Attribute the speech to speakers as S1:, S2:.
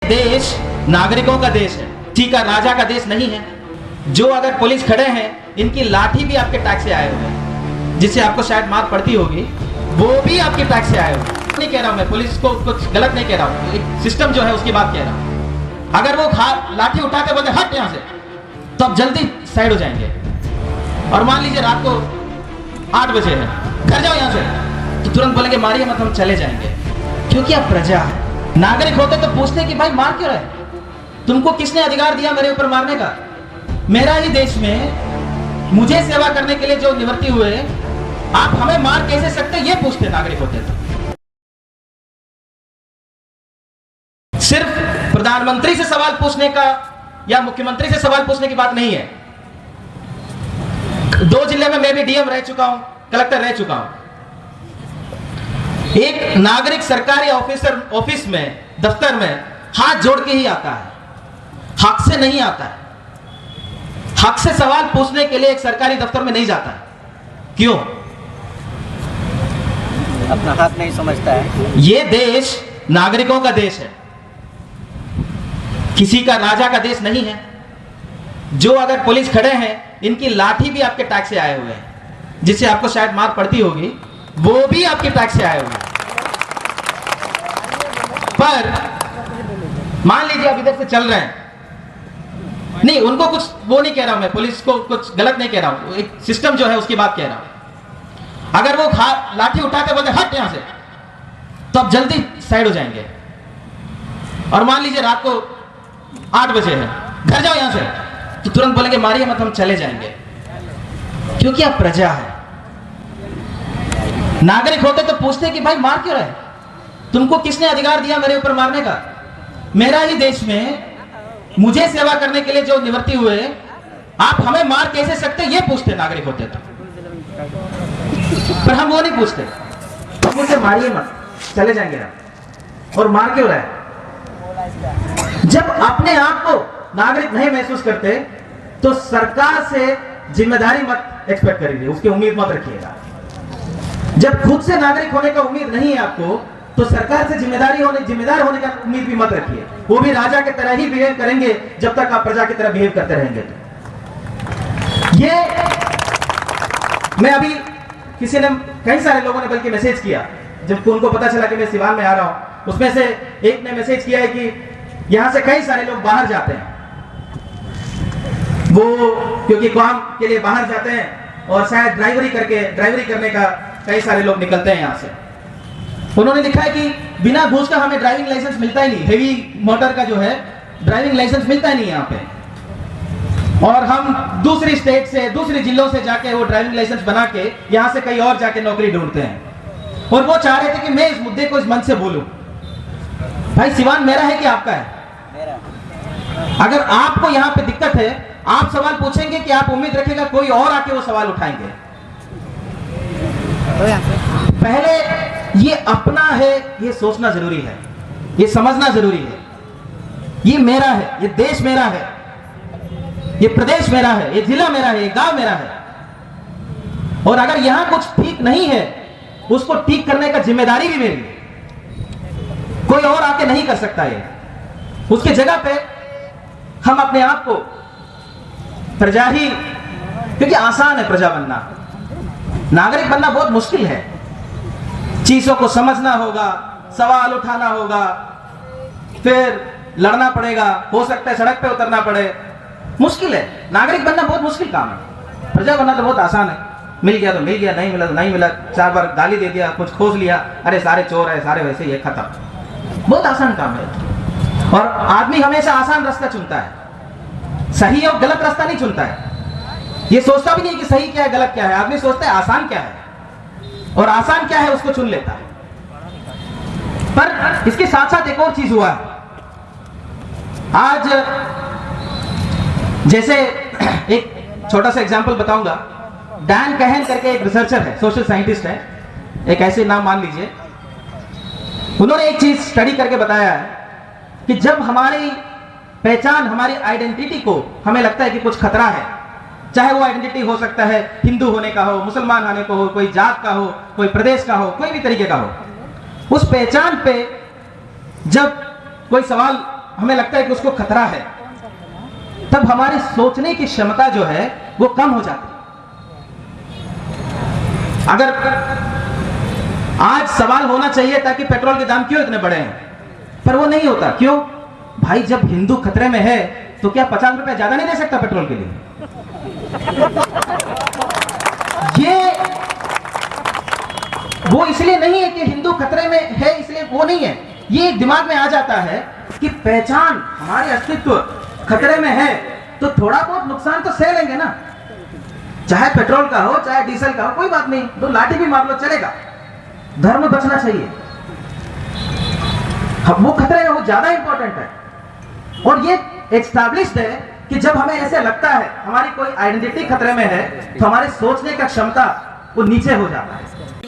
S1: देश नागरिकों का देश है, किसी का राजा का देश नहीं है। जो अगर पुलिस खड़े हैं, इनकी लाठी भी आपके टैक्स से आए हुए हैं, जिससे आपको शायद मार पड़ती होगी, वो भी आपके टैक्स से आए हुए हैं। नहीं कह रहा हूं मैं पुलिस को कुछ गलत नहीं कह रहा हूं, एक सिस्टम जो है उसकी बात कह रहा हूं। अगर वो लाठी उठा के बोलते हट यहां से, तो आप जल्दी साइड हो जाएंगे। और मान लीजिए रात को 8 बजे है, घर जाओ यहां से, तो तुरंत बोलेंगे मारिए मत, हम चले जाएंगे। क्योंकि आप प्रजा है। नागरिक होते तो पूछते कि भाई मार क्यों रहे, तुमको किसने अधिकार दिया मेरे ऊपर मारने का? मेरा ही देश में मुझे सेवा करने के लिए जो निवृत्ति हुए, आप हमें मार कैसे सकते, ये पूछते नागरिक होते तो। सिर्फ प्रधानमंत्री से सवाल पूछने का या मुख्यमंत्री से सवाल पूछने की बात नहीं है। 2 जिले में मैं भी डीएम रह चुका हूं, कलेक्टर रह चुका हूं। एक नागरिक सरकारी ऑफिस में, दफ्तर में हाथ जोड़ के ही आता है, हक से नहीं आता है। हक से सवाल पूछने के लिए एक सरकारी दफ्तर में नहीं जाता है। क्यों?
S2: अपना हक नहीं समझता है।
S1: ये देश नागरिकों का देश है, किसी का राजा का देश नहीं है। जो अगर पुलिस खड़े हैं, इनकी लाठी भी आपके टैक्स से आए हुए हैं, जिससे आपको शायद मार पड़ती होगी, वो भी आपके टैक्स से आए हुए हैं। पर मान लीजिए आप इधर से चल रहे हैं, नहीं उनको कुछ वो नहीं कह रहा हूं मैं, पुलिस को कुछ गलत नहीं कह रहा हूं, एक सिस्टम जो है उसकी बात कह रहा हूं। अगर वो लाठी उठा के बोलते हट यहां से, तो आप जल्दी साइड हो जाएंगे। और मान लीजिए रात को 8 बजे है, घर जाओ यहां से, तो तुरंत बोलेंगे मारिए मत, हम चले जाएंगे। क्योंकि आप प्रजा है। नागरिक होते तो पूछते कि भाई मार क्यों रहे, तुमको किसने अधिकार दिया मेरे ऊपर मारने का? मेरा ही देश में मुझे सेवा करने के लिए जो निवृत्ति हुए, आप हमें मार कैसे सकते, ये पूछते नागरिक होते तो। पर हम वो नहीं पूछते, हम मुझसे मारिए मत, चले जाएंगे आप। और मार क्यों रहे? जब अपने आप को नागरिक नहीं महसूस करते, तो सरकार से जिम्मेदारी मत एक्सपेक्ट करिए, उसकी उम्मीद मत रखिएगा। जब खुद से नागरिक होने का उम्मीद नहीं है आपको, तो सरकार से जिम्मेदार होने का उम्मीद भी मत रखिए। वो भी राजा की तरह ही बिहेव करेंगे जब तक आप प्रजा की तरह बिहेव करते रहेंगे। तो ये मैं अभी किसी ने, कई सारे लोगों ने बल्कि मैसेज किया, जब उनको पता चला कि मैं सिवान में आ रहा हूं, उसमें से एक ने मैसेज किया है कि यहां से कई सारे लोग बाहर जाते हैं, वो क्योंकि काम के लिए बाहर जाते हैं, और शायद ड्राइवरी करने का कई सारे लोग निकलते हैं यहां से। उन्होंने लिखा है कि बिना घूस का हमें ड्राइविंग लाइसेंस मिलता ही नहीं, हेवी मोटर का जो है ड्राइविंग लाइसेंस मिलता ही नहीं यहाँ पे। और हम दूसरी स्टेट से, दूसरे जिलों से जाके वो ड्राइविंग लाइसेंस बना के यहाँ से कहीं और जाके नौकरी ढूंढते हैं। और वो चाह रहे थे कि मैं इस मुद्दे को इस मन से बोलूं, भाई सिवान मेरा है कि आपका है? मेरा। अगर आपको यहाँ पे दिक्कत है, आप सवाल पूछेंगे कि आप उम्मीद रखेगा कोई और आके वो सवाल उठाएंगे? पहले ये अपना है, ये सोचना जरूरी है, ये समझना जरूरी है। ये मेरा है, ये देश मेरा है, ये प्रदेश मेरा है, ये जिला मेरा है, ये गांव मेरा है। और अगर यहां कुछ ठीक नहीं है, उसको ठीक करने का जिम्मेदारी भी मेरी है, कोई और आके नहीं कर सकता ये। उसके जगह पे हम अपने आप को प्रजा ही, क्योंकि आसान है प्रजा बनना, नागरिक बनना बहुत मुश्किल है। चीजों को समझना होगा, सवाल उठाना होगा, फिर लड़ना पड़ेगा, हो सकता है सड़क पे उतरना पड़े, मुश्किल है। नागरिक बनना बहुत मुश्किल काम है, प्रजा बनना तो बहुत आसान है। मिल गया तो मिल गया, नहीं मिला तो नहीं मिला, 4 बार गाली दे दिया, कुछ खोज लिया, अरे सारे चोर है, सारे वैसे ही है, खत्म। बहुत आसान काम है। और आदमी हमेशा आसान रास्ता चुनता है, सही और गलत रास्ता नहीं चुनता है। ये सोचता भी नहीं कि सही क्या है गलत क्या है, आदमी सोचता है आसान क्या है, और आसान क्या है उसको चुन लेता है। पर इसके साथ साथ एक और चीज हुआ है आज। जैसे एक छोटा सा एग्जांपल बताऊंगा। डैन कहन करके एक रिसर्चर है, सोशल साइंटिस्ट है, एक ऐसे नाम मान लीजिए। उन्होंने एक चीज स्टडी करके बताया है कि जब हमारी पहचान, हमारी आइडेंटिटी को हमें लगता है कि कुछ खतरा है, चाहे वो आइडेंटिटी हो सकता है हिंदू होने का हो, मुसलमान होने का हो, कोई जात का हो, कोई प्रदेश का हो, कोई भी तरीके का हो, उस पहचान पे जब कोई सवाल हमें लगता है कि उसको खतरा है, तब हमारी सोचने की क्षमता जो है वो कम हो जाती है। अगर आज सवाल होना चाहिए था कि पेट्रोल के दाम क्यों इतने बढ़े हैं, पर वो नहीं होता। क्यों भाई? जब हिंदू खतरे में है तो क्या 50 रुपए ज्यादा नहीं दे सकता पेट्रोल के लिए? ये वो इसलिए नहीं है कि हिंदू खतरे में है, इसलिए वो नहीं है। ये दिमाग में आ जाता है कि पहचान, हमारे अस्तित्व खतरे में है तो थोड़ा बहुत नुकसान तो सह लेंगे ना, चाहे पेट्रोल का हो चाहे डीजल का हो, कोई बात नहीं, तो लाठी भी मार लो चलेगा। धर्म बचना चाहिए। वो खतरे में वो ज्यादा इंपॉर्टेंट है। और ये एस्टैब्लिश्ड है कि जब हमें ऐसे लगता है हमारी कोई आइडेंटिटी खतरे में है तो हमारे सोचने का क्षमता वो नीचे हो जाता है।